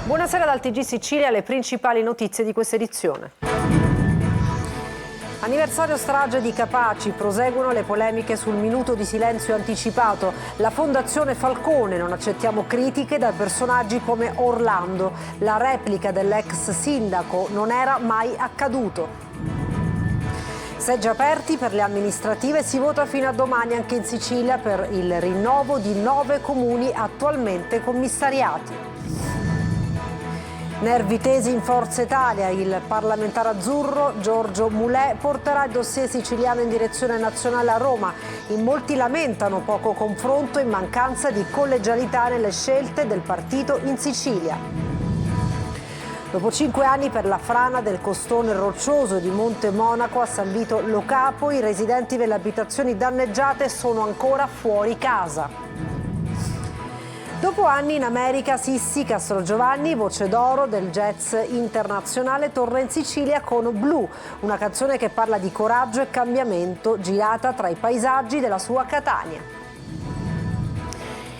Buonasera dal TG Sicilia, le principali notizie di questa edizione. Anniversario strage di Capaci, proseguono le polemiche sul minuto di silenzio anticipato. La Fondazione Falcone, non accettiamo critiche da personaggi come Orlando. La replica dell'ex sindaco, non era mai accaduto. Seggi aperti per le amministrative, si vota fino a domani anche in Sicilia per il rinnovo di 9 comuni attualmente commissariati. Nervi tesi in Forza Italia, il parlamentare azzurro Giorgio Mulè porterà il dossier siciliano in direzione nazionale a Roma. In molti lamentano poco confronto e mancanza di collegialità nelle scelte del partito in Sicilia. Dopo 5 anni per la frana del costone roccioso di Monte Monaco a San Vito Lo Capo, i residenti delle abitazioni danneggiate sono ancora fuori casa. Dopo anni in America, Sissi Castrogiovanni, voce d'oro del jazz internazionale, torna in Sicilia con Blue, una canzone che parla di coraggio e cambiamento, girata tra i paesaggi della sua Catania.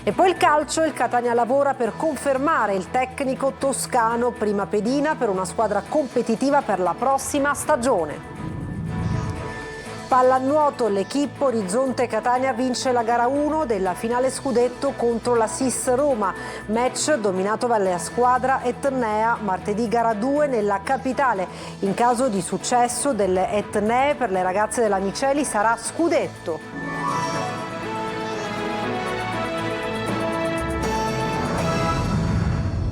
E poi il calcio, il Catania lavora per confermare il tecnico toscano prima pedina per una squadra competitiva per la prossima stagione. Pallanuoto, l'Equipe Orizzonte Catania vince la gara 1 della finale scudetto contro la SIS Roma, match dominato dalla squadra etnea, martedì gara 2 nella capitale. In caso di successo delle etnee per le ragazze della Miceli sarà scudetto.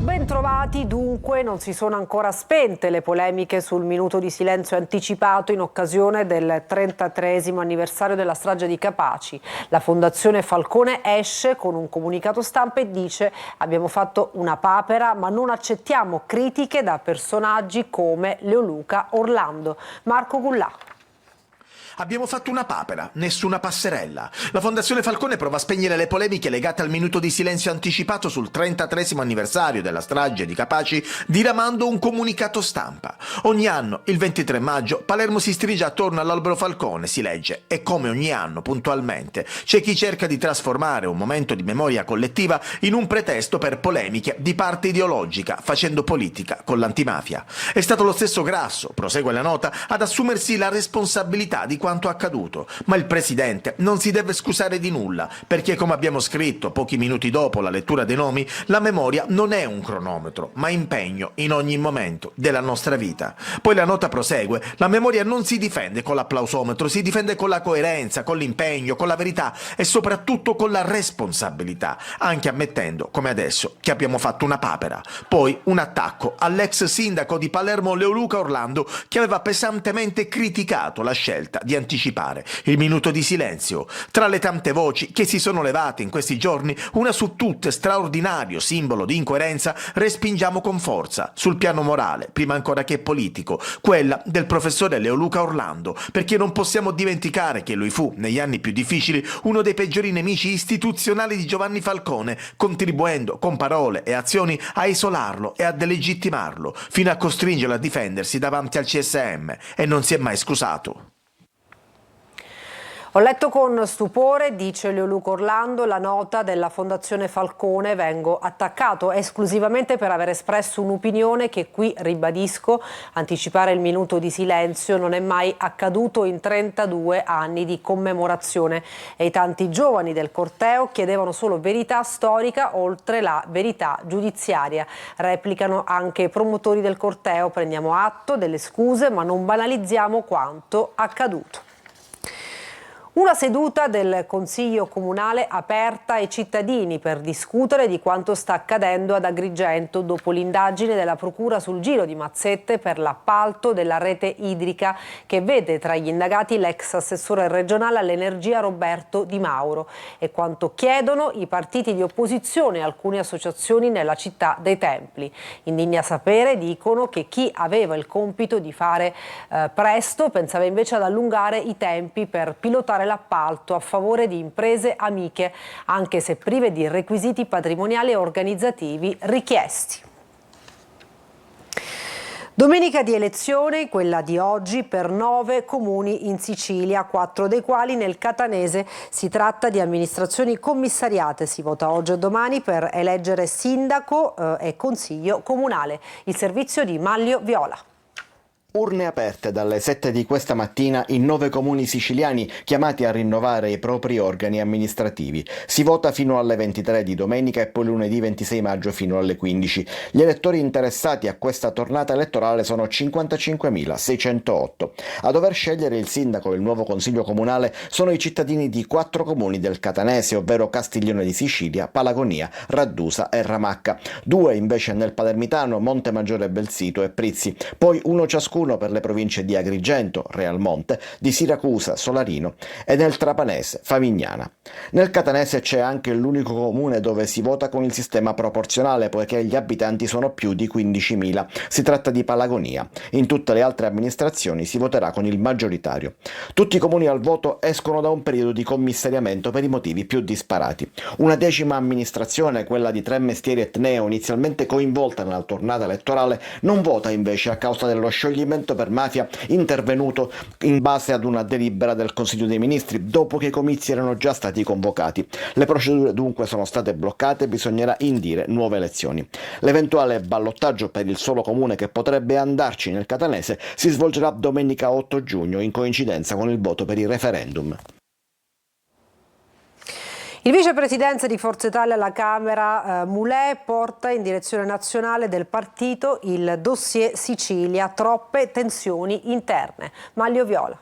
Bentrovati, dunque non si sono ancora spente le polemiche sul minuto di silenzio anticipato in occasione del 33esimo anniversario della strage di Capaci. La Fondazione Falcone esce con un comunicato stampa e dice: abbiamo fatto una papera ma non accettiamo critiche da personaggi come Leoluca Orlando. Marco Gullà. Abbiamo fatto una papera, nessuna passerella. La Fondazione Falcone prova a spegnere le polemiche legate al minuto di silenzio anticipato sul 33esimo anniversario della strage di Capaci, diramando un comunicato stampa. Ogni anno, il 23 maggio, Palermo si stringe attorno all'albero Falcone, si legge, e come ogni anno, puntualmente, c'è chi cerca di trasformare un momento di memoria collettiva in un pretesto per polemiche di parte ideologica, facendo politica con l'antimafia. È stato lo stesso Grasso, prosegue la nota, ad assumersi la responsabilità di quanto accaduto, ma il presidente non si deve scusare di nulla, perché come abbiamo scritto pochi minuti dopo la lettura dei nomi, la memoria non è un cronometro, ma impegno in ogni momento della nostra vita. Poi la nota prosegue: la memoria non si difende con l'applausometro, si difende con la coerenza, con l'impegno, con la verità e soprattutto con la responsabilità, anche ammettendo, come adesso, che abbiamo fatto una papera. Poi un attacco all'ex sindaco di Palermo Leoluca Orlando, che aveva pesantemente criticato la scelta di anticipare il minuto di silenzio. Tra le tante voci che si sono levate in questi giorni, una su tutte straordinario simbolo di incoerenza, respingiamo con forza, sul piano morale, prima ancora che politico, quella del professore Leoluca Orlando, perché non possiamo dimenticare che lui fu, negli anni più difficili, uno dei peggiori nemici istituzionali di Giovanni Falcone, contribuendo con parole e azioni a isolarlo e a delegittimarlo, fino a costringerlo a difendersi davanti al CSM, e non si è mai scusato. Ho letto con stupore, dice Leoluca Orlando, la nota della Fondazione Falcone. Vengo attaccato esclusivamente per aver espresso un'opinione che qui ribadisco: anticipare il minuto di silenzio non è mai accaduto in 32 anni di commemorazione, e i tanti giovani del corteo chiedevano solo verità storica oltre la verità giudiziaria. Replicano anche i promotori del corteo: prendiamo atto delle scuse ma non banalizziamo quanto accaduto. Una seduta del Consiglio Comunale aperta ai cittadini per discutere di quanto sta accadendo ad Agrigento dopo l'indagine della Procura sul giro di mazzette per l'appalto della rete idrica, che vede tra gli indagati l'ex assessore regionale all'energia Roberto Di Mauro, e quanto chiedono i partiti di opposizione e alcune associazioni nella città dei Templi. Indigna sapere, dicono, che chi aveva il compito di fare presto pensava invece ad allungare i tempi per pilotare l'appalto a favore di imprese amiche, anche se prive di requisiti patrimoniali e organizzativi richiesti. Domenica di elezione, quella di oggi, per 9 comuni in Sicilia, 4 dei quali nel catanese. Si tratta di amministrazioni commissariate. Si vota oggi e domani per eleggere sindaco e consiglio comunale. Il servizio di Manlio Viola. Urne aperte dalle 7 di questa mattina in 9 comuni siciliani chiamati a rinnovare i propri organi amministrativi. Si vota fino alle 23 di domenica e poi lunedì 26 maggio fino alle 15. Gli elettori interessati a questa tornata elettorale sono 55.608. A dover scegliere il sindaco e il nuovo consiglio comunale sono i cittadini di 4 comuni del catanese, ovvero Castiglione di Sicilia, Palagonia, Raddusa e Ramacca. 2 invece nel palermitano, Montemaggiore Belsito e Prizzi. Poi uno ciascuno per le province di Agrigento, Realmonte, di Siracusa, Solarino e nel trapanese, Favignana. Nel catanese c'è anche l'unico comune dove si vota con il sistema proporzionale, poiché gli abitanti sono più di 15.000. Si tratta di Palagonia. In tutte le altre amministrazioni si voterà con il maggioritario. Tutti i comuni al voto escono da un periodo di commissariamento per i motivi più disparati. Una 10ª amministrazione, quella di Tremestieri e Tneo, inizialmente coinvolta nella tornata elettorale, non vota invece a causa dello scioglimento per mafia intervenuto in base ad una delibera del Consiglio dei Ministri dopo che i comizi erano già stati convocati. Le procedure dunque sono state bloccate e bisognerà indire nuove elezioni. L'eventuale ballottaggio per il solo comune che potrebbe andarci nel catanese si svolgerà domenica 8 giugno in coincidenza con il voto per il referendum. Il vicepresidente di Forza Italia alla Camera, Mulè, porta in direzione nazionale del partito il dossier Sicilia, troppe tensioni interne. Manlio Viola.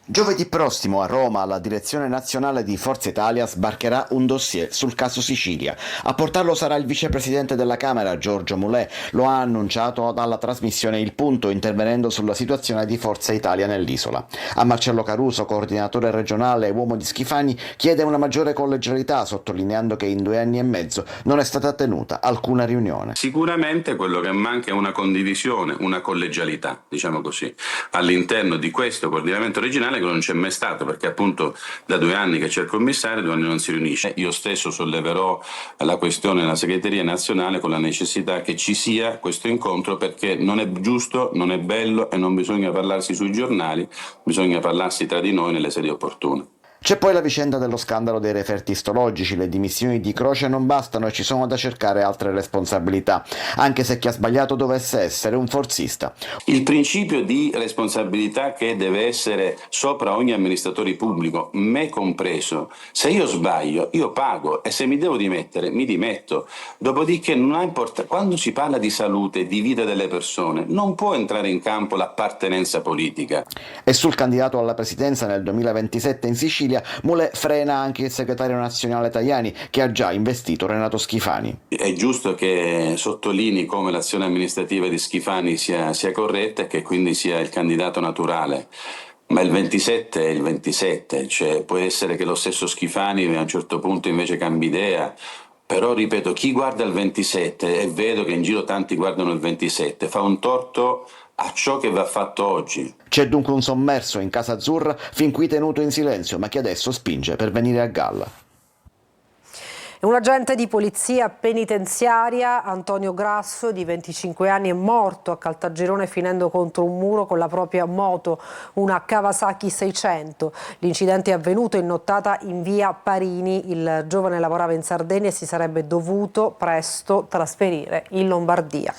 Giovedì prossimo a Roma alla direzione nazionale di Forza Italia sbarcherà un dossier sul caso Sicilia. A portarlo sarà il vicepresidente della Camera, Giorgio Mulè. Lo ha annunciato dalla trasmissione Il Punto, intervenendo sulla situazione di Forza Italia nell'isola. A Marcello Caruso, coordinatore regionale e uomo di Schifani, chiede una maggiore collegialità, sottolineando che in 2 anni e mezzo non è stata tenuta alcuna riunione. Sicuramente quello che manca è una condivisione, una collegialità, diciamo così, all'interno di questo coordinamento regionale, che non c'è mai stato, perché appunto da 2 anni che c'è il commissario, 2 anni non si riunisce. Io stesso solleverò la questione nella segreteria nazionale con la necessità che ci sia questo incontro, perché non è giusto, non è bello e non bisogna parlarsi sui giornali, bisogna parlarsi tra di noi nelle sedi opportune. C'è poi la vicenda dello scandalo dei referti istologici. Le dimissioni di Croce non bastano e ci sono da cercare altre responsabilità, anche se chi ha sbagliato dovesse essere un forzista. Il principio di responsabilità che deve essere sopra ogni amministratore pubblico, me compreso. Se io sbaglio, io pago, e se mi devo dimettere, mi dimetto. Dopodiché non ha importanza. Quando si parla di salute, di vita delle persone, non può entrare in campo l'appartenenza politica. E sul candidato alla presidenza nel 2027 in Sicilia, Mulè frena anche il segretario nazionale Tajani, che ha già investito Renato Schifani. È giusto che sottolinei come l'azione amministrativa di Schifani sia corretta e che quindi sia il candidato naturale. Ma il 27 è il 27, cioè può essere che lo stesso Schifani a un certo punto invece cambi idea. Però, ripeto, chi guarda il 27, e vedo che in giro tanti guardano il 27, fa un torto a ciò che va fatto oggi. C'è dunque un sommerso in Casa Azzurra, fin qui tenuto in silenzio, ma che adesso spinge per venire a galla. Un agente di polizia penitenziaria, Antonio Grasso, di 25 anni, è morto a Caltagirone finendo contro un muro con la propria moto, una Kawasaki 600. L'incidente è avvenuto in nottata in via Parini. Il giovane lavorava in Sardegna e si sarebbe dovuto presto trasferire in Lombardia.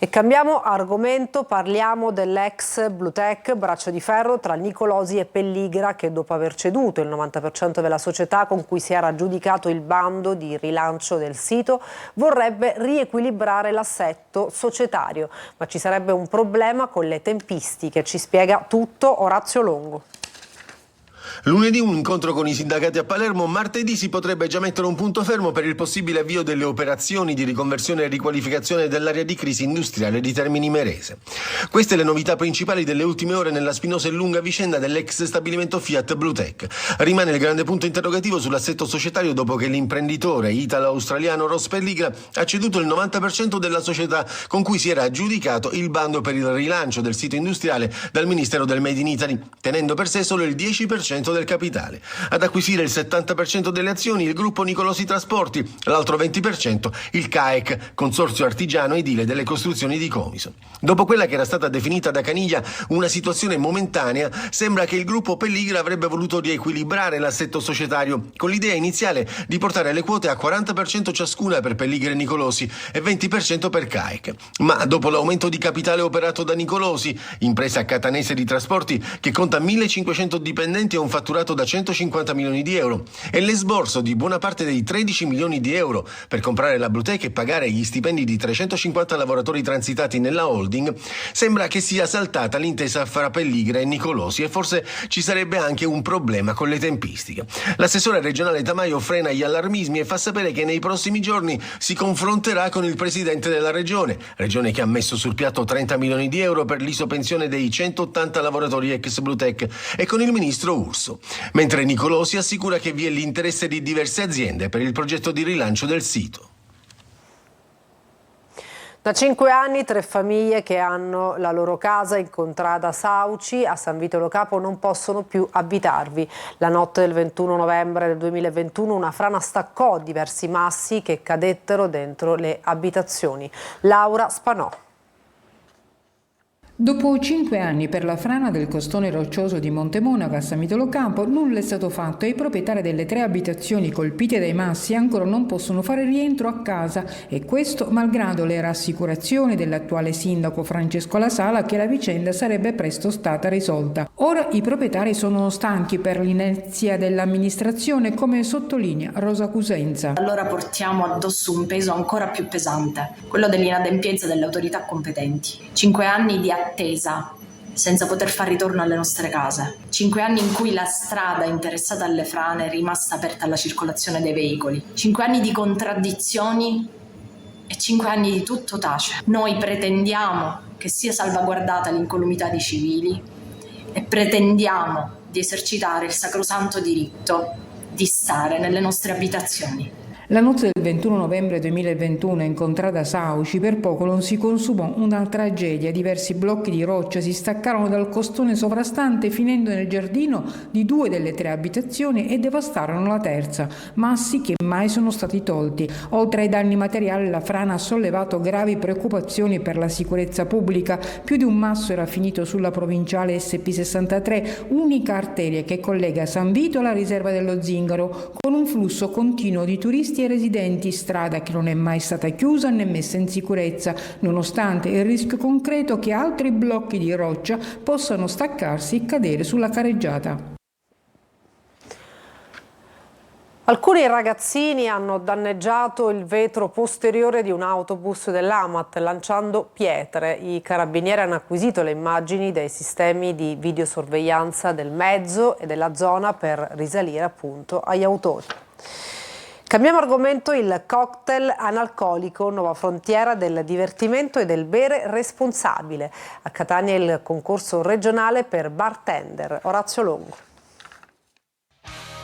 E cambiamo argomento, parliamo dell'ex Bluetech, braccio di ferro tra Nicolosi e Pelligra, che dopo aver ceduto il 90% della società con cui si era aggiudicato il bando di rilancio del sito, vorrebbe riequilibrare l'assetto societario. Ma ci sarebbe un problema con le tempistiche, ci spiega tutto Orazio Longo. Lunedì un incontro con i sindacati a Palermo, martedì si potrebbe già mettere un punto fermo per il possibile avvio delle operazioni di riconversione e riqualificazione dell'area di crisi industriale di Termini Imerese. Queste le novità principali delle ultime ore nella spinosa e lunga vicenda dell'ex stabilimento Fiat Bluetech. Rimane il grande punto interrogativo sull'assetto societario dopo che l'imprenditore italo-australiano Ross Pelligra ha ceduto il 90% della società con cui si era aggiudicato il bando per il rilancio del sito industriale dal Ministero del Made in Italy, tenendo per sé solo il 10% 20% del capitale. Ad acquisire il 70% delle azioni il gruppo Nicolosi Trasporti, l'altro 20% il CAEC, Consorzio Artigiano Edile delle Costruzioni di Comiso. Dopo quella che era stata definita da Caniglia una situazione momentanea, sembra che il gruppo Pelligra avrebbe voluto riequilibrare l'assetto societario, con l'idea iniziale di portare le quote a 40% ciascuna per Pelligra e Nicolosi e 20% per CAEC. Ma dopo l'aumento di capitale operato da Nicolosi, impresa catanese di trasporti che conta 1.500 dipendenti e un fatturato da 150 milioni di euro, e l'esborso di buona parte dei 13 milioni di euro per comprare la Blutech e pagare gli stipendi di 350 lavoratori transitati nella holding, sembra che sia saltata l'intesa fra Pelligra e Nicolosi e forse ci sarebbe anche un problema con le tempistiche. L'assessore regionale Tamaio frena gli allarmismi e fa sapere che nei prossimi giorni si confronterà con il presidente della regione che ha messo sul piatto 30 milioni di euro per l'isopensione dei 180 lavoratori ex Blutech, e con il ministro Urso, mentre Nicolosi assicura che vi è l'interesse di diverse aziende per il progetto di rilancio del sito. Da 5 anni 3 famiglie che hanno la loro casa in contrada Sauci a San Vito Lo Capo non possono più abitarvi. La notte del 21 novembre del 2021 una frana staccò diversi massi che cadettero dentro le abitazioni. Laura Spanò. Dopo 5 anni per la frana del costone roccioso di Monte Monaco a San Vito Lo Capo, nulla è stato fatto e i proprietari delle 3 abitazioni colpite dai massi ancora non possono fare rientro a casa, e questo malgrado le rassicurazioni dell'attuale sindaco Francesco La Sala che la vicenda sarebbe presto stata risolta. Ora i proprietari sono stanchi per l'inerzia dell'amministrazione, come sottolinea Rosa Cusenza. Allora portiamo addosso un peso ancora più pesante, quello dell'inadempienza delle autorità competenti. 5 anni di attesa senza poter far ritorno alle nostre case. 5 anni in cui la strada interessata alle frane è rimasta aperta alla circolazione dei veicoli. 5 anni di contraddizioni e 5 anni di tutto tace. Noi pretendiamo che sia salvaguardata l'incolumità dei civili e pretendiamo di esercitare il sacrosanto diritto di stare nelle nostre abitazioni. La notte del 21 novembre 2021 in contrada Sauci per poco non si consumò una tragedia. Diversi blocchi di roccia si staccarono dal costone sovrastante finendo nel giardino di 2 delle 3 abitazioni e devastarono la terza, massi che mai sono stati tolti. Oltre ai danni materiali, la frana ha sollevato gravi preoccupazioni per la sicurezza pubblica. Più di un masso era finito sulla provinciale SP63, unica arteria che collega San Vito alla riserva dello Zingaro, con un flusso continuo di turisti e residenti, strada che non è mai stata chiusa né messa in sicurezza, nonostante il rischio concreto che altri blocchi di roccia possano staccarsi e cadere sulla careggiata. Alcuni ragazzini hanno danneggiato il vetro posteriore di un autobus dell'AMAT lanciando pietre. I carabinieri hanno acquisito le immagini dei sistemi di videosorveglianza del mezzo e della zona per risalire appunto agli autori. Cambiamo argomento: il cocktail analcolico, nuova frontiera del divertimento e del bere responsabile. A Catania il concorso regionale per bartender. Orazio Longo.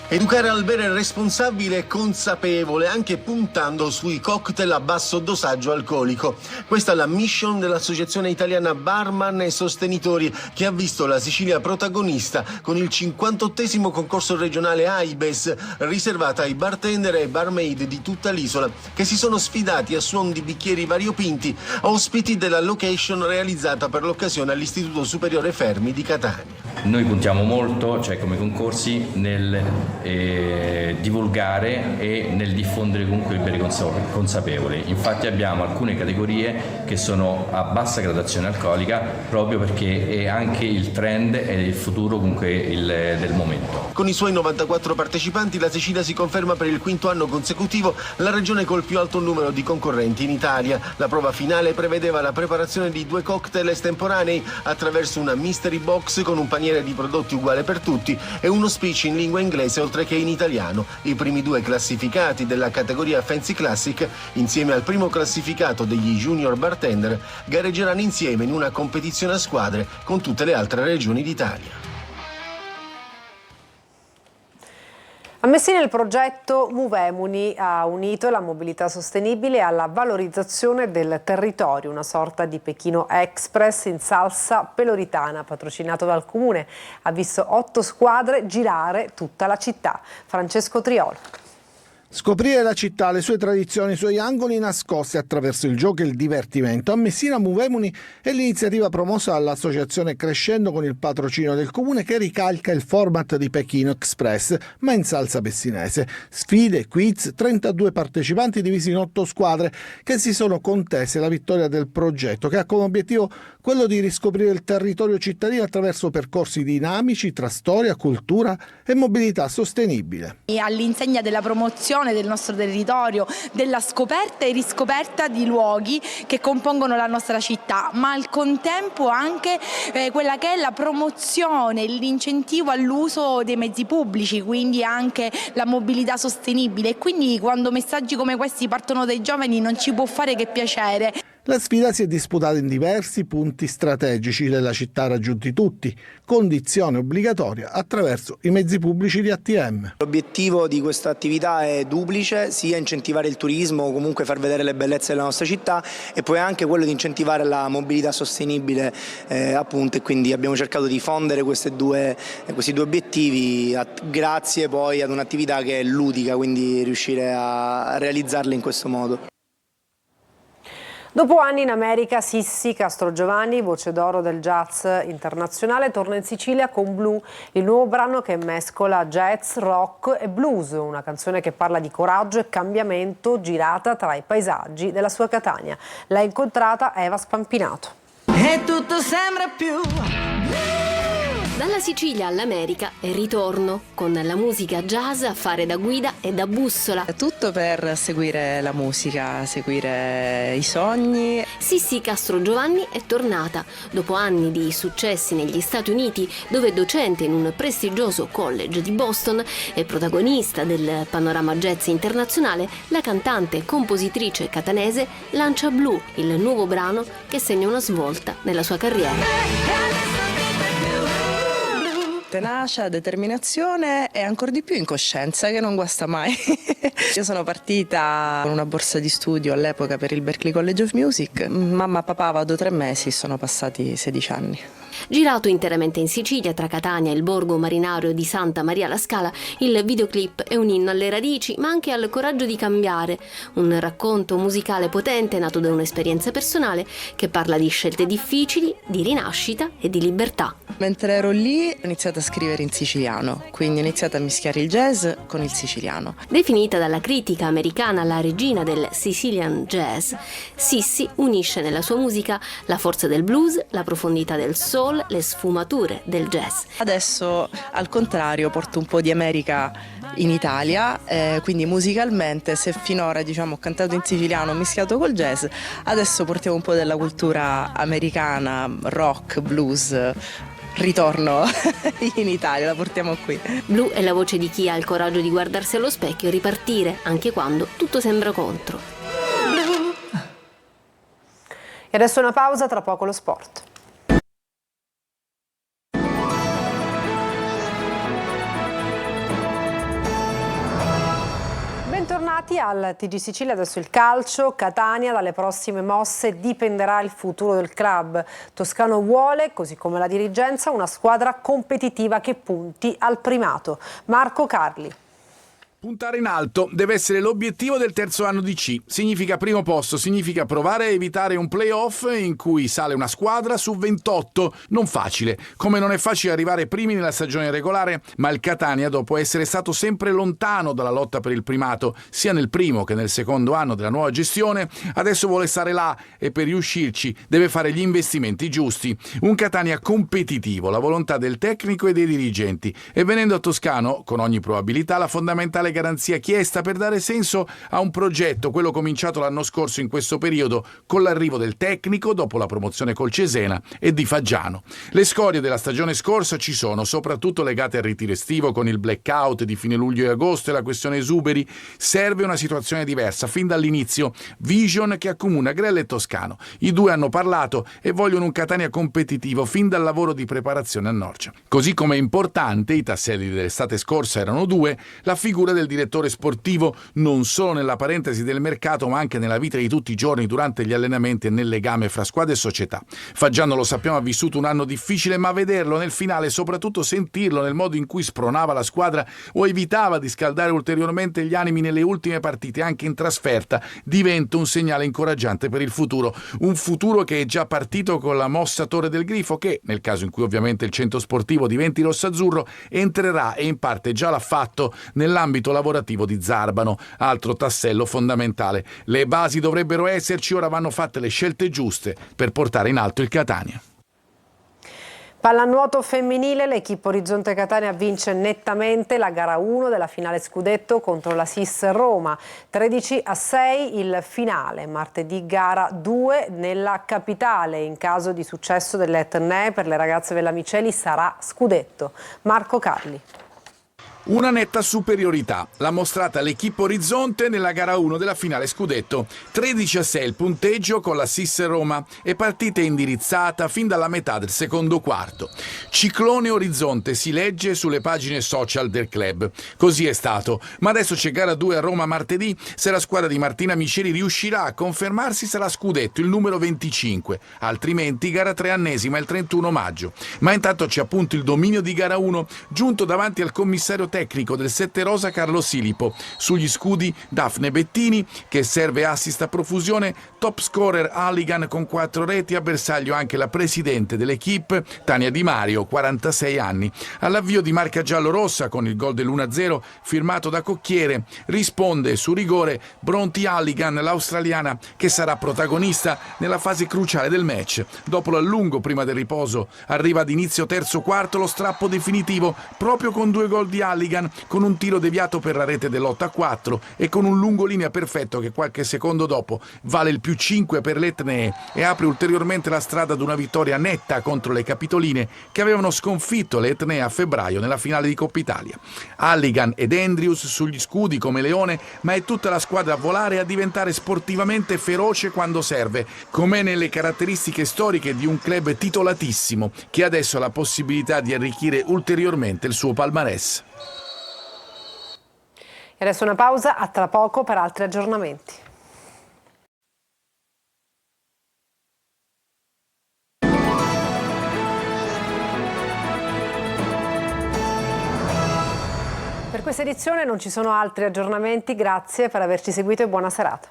Educare al bere responsabile e consapevole, anche puntando sui cocktail a basso dosaggio alcolico. Questa è la mission dell'Associazione Italiana Barman e Sostenitori, che ha visto la Sicilia protagonista con il 58° concorso regionale AIBES, riservata ai bartender e barmaid di tutta l'isola, che si sono sfidati a suon di bicchieri variopinti, ospiti della location realizzata per l'occasione all'Istituto Superiore Fermi di Catania. Noi puntiamo molto, come concorsi, nel divulgare e nel diffondere comunque il bere consapevole. Infatti abbiamo alcune categorie che sono a bassa gradazione alcolica, proprio perché è anche il trend e il futuro comunque del momento. Con i suoi 94 partecipanti la Sicilia si conferma per il 5º anno consecutivo la regione col più alto numero di concorrenti in Italia. La prova finale prevedeva la preparazione di 2 cocktail estemporanei attraverso una mystery box con un paniere di prodotti uguale per tutti e uno speech in lingua inglese oltre che in italiano. I primi 2 classificati della categoria Fancy Classic, insieme al primo classificato degli Junior Bartender, gareggeranno insieme in una competizione a squadre con tutte le altre regioni d'Italia. A Messina il progetto Movemuni ha unito la mobilità sostenibile alla valorizzazione del territorio, una sorta di Pechino Express in salsa peloritana, patrocinato dal Comune. Ha visto 8 squadre girare tutta la città. Francesco Triolo. Scoprire la città, le sue tradizioni, i suoi angoli nascosti attraverso il gioco e il divertimento. A Messina Movemuni è l'iniziativa promossa dall'associazione Crescendo con il patrocinio del Comune, che ricalca il format di Pechino Express, ma in salsa messinese. Sfide, quiz, 32 partecipanti divisi in 8 squadre che si sono contese la vittoria del progetto, che ha come obiettivo quello di riscoprire il territorio cittadino attraverso percorsi dinamici tra storia, cultura e mobilità sostenibile. All'insegna della promozione del nostro territorio, della scoperta e riscoperta di luoghi che compongono la nostra città, ma al contempo anche quella che è la promozione, l'incentivo all'uso dei mezzi pubblici, quindi anche la mobilità sostenibile. E quindi quando messaggi come questi partono dai giovani non ci può fare che piacere. La sfida si è disputata in diversi punti strategici della città raggiunti tutti, condizione obbligatoria attraverso i mezzi pubblici di ATM. L'obiettivo di questa attività è duplice, sia incentivare il turismo o comunque far vedere le bellezze della nostra città, e poi anche quello di incentivare la mobilità sostenibile, appunto, e quindi abbiamo cercato di fondere questi due obiettivi grazie poi ad un'attività che è ludica, quindi riuscire a realizzarla in questo modo. Dopo anni in America, Sissi Castrogiovanni, voce d'oro del jazz internazionale, torna in Sicilia con Blue, il nuovo brano che mescola jazz, rock e blues, una canzone che parla di coraggio e cambiamento girata tra i paesaggi della sua Catania. L'ha incontrata Eva Spampinato. E tutto sembra più... Dalla Sicilia all'America e ritorno, con la musica jazz a fare da guida e da bussola. Tutto per seguire la musica, seguire i sogni. Sissi Castrogiovanni è tornata. Dopo anni di successi negli Stati Uniti, dove è docente in un prestigioso college di Boston e protagonista del panorama jazz internazionale, la cantante e compositrice catanese lancia Blue, il nuovo brano che segna una svolta nella sua carriera. Tenacia, determinazione e ancora di più incoscienza, che non guasta mai. Io sono partita con una borsa di studio all'epoca per il Berklee College of Music. Mamma, papà, vado 3 mesi, sono passati 16 anni. Girato interamente in Sicilia, tra Catania e il borgo marinario di Santa Maria la Scala, il videoclip è un inno alle radici, ma anche al coraggio di cambiare. Un racconto musicale potente nato da un'esperienza personale che parla di scelte difficili, di rinascita e di libertà. Mentre ero lì ho iniziato a scrivere in siciliano, quindi ho iniziato a mischiare il jazz con il siciliano. Definita dalla critica americana la regina del Sicilian jazz, Sissi unisce nella sua musica la forza del blues, la profondità del soul, le sfumature del jazz. Adesso al contrario porto un po' di America in Italia, quindi musicalmente, se finora ho cantato in siciliano mischiato col jazz, adesso portiamo un po' della cultura americana, rock, blues. Ritorno in Italia, la portiamo qui. Blue è la voce di chi ha il coraggio di guardarsi allo specchio e ripartire anche quando tutto sembra contro. E adesso una pausa, tra poco lo sport. Bentornati al TG Sicilia, adesso il calcio. Catania, dalle prossime mosse dipenderà il futuro del club. Toscano vuole, così come la dirigenza, una squadra competitiva che punti al primato. Marco Carli. Puntare in alto deve essere l'obiettivo del terzo anno di C. Significa primo posto, significa provare a evitare un play-off in cui sale una squadra su 28. Non facile, come non è facile arrivare primi nella stagione regolare, ma il Catania, dopo essere stato sempre lontano dalla lotta per il primato, sia nel primo che nel secondo anno della nuova gestione, adesso vuole stare là e per riuscirci deve fare gli investimenti giusti. Un Catania competitivo, la volontà del tecnico e dei dirigenti. E venendo a Toscano, con ogni probabilità, la fondamentale legale garanzia chiesta per dare senso a un progetto, quello cominciato l'anno scorso in questo periodo, con l'arrivo del tecnico dopo la promozione col Cesena e di Faggiano. Le scorie della stagione scorsa ci sono, soprattutto legate al ritiro estivo con il blackout di fine luglio e agosto e la questione esuberi. Serve una situazione diversa, fin dall'inizio. Vision che accomuna Grella e Toscano. I due hanno parlato e vogliono un Catania competitivo fin dal lavoro di preparazione a Norcia. Così come è importante, i tasselli dell'estate scorsa erano due, la figura del direttore sportivo, non solo nella parentesi del mercato ma anche nella vita di tutti i giorni durante gli allenamenti e nel legame fra squadra e società. Faggiano, lo sappiamo, ha vissuto un anno difficile, ma vederlo nel finale e soprattutto sentirlo nel modo in cui spronava la squadra o evitava di scaldare ulteriormente gli animi nelle ultime partite anche in trasferta diventa un segnale incoraggiante per il futuro. Un futuro che è già partito con la mossa Torre del Grifo che, nel caso in cui ovviamente il centro sportivo diventi rossazzurro, entrerà e in parte già l'ha fatto nell'ambito lavorativo di Zarbano, altro tassello fondamentale. Le basi dovrebbero esserci, ora vanno fatte le scelte giuste per portare in alto il Catania. Pallanuoto femminile, l'equipe Orizzonte Catania vince nettamente la gara 1 della finale scudetto contro la SIS Roma. 13-6 il finale, martedì gara 2 nella capitale. In caso di successo dell'Etne per le ragazze Vellamiceli sarà scudetto. Marco Carli. Una netta superiorità l'ha mostrata l'equipe Orizzonte nella gara 1 della finale scudetto. 13-6 il punteggio con la SIS Roma e partita indirizzata fin dalla metà del secondo quarto. Ciclone Orizzonte si legge sulle pagine social del club. Così è stato, ma adesso c'è gara 2 a Roma martedì. Se la squadra di Martina Miceli riuscirà a confermarsi sarà scudetto il numero 25, altrimenti gara 3 ennesima il 31 maggio. Ma intanto c'è appunto il dominio di gara 1 giunto davanti al commissario tecnico del 7 Rosa Carlo Silipo. Sugli scudi Daphne Bettini che serve assist a profusione, top scorer Halligan con 4 reti, a bersaglio anche la presidente dell'equipe Tania Di Mario, 46 anni. All'avvio di marca giallo-rossa con il gol dell'1-0 firmato da Cocchiere risponde su rigore Bronte Halligan, l'australiana che sarà protagonista nella fase cruciale del match. Dopo l'allungo prima del riposo arriva ad inizio terzo quarto lo strappo definitivo proprio con 2 gol di Halligan, con un tiro deviato per la rete dell'8-4 e con un lungolinea perfetto che qualche secondo dopo vale il +5 per le Etnee e apre ulteriormente la strada ad una vittoria netta contro le capitoline che avevano sconfitto le Etnee a febbraio nella finale di Coppa Italia. Halligan ed Andrews sugli scudi come leone, ma è tutta la squadra a volare e a diventare sportivamente feroce quando serve, come nelle caratteristiche storiche di un club titolatissimo che adesso ha la possibilità di arricchire ulteriormente il suo palmarès. E adesso una pausa, a tra poco per altri aggiornamenti. Per questa edizione non ci sono altri aggiornamenti, grazie per averci seguito e buona serata.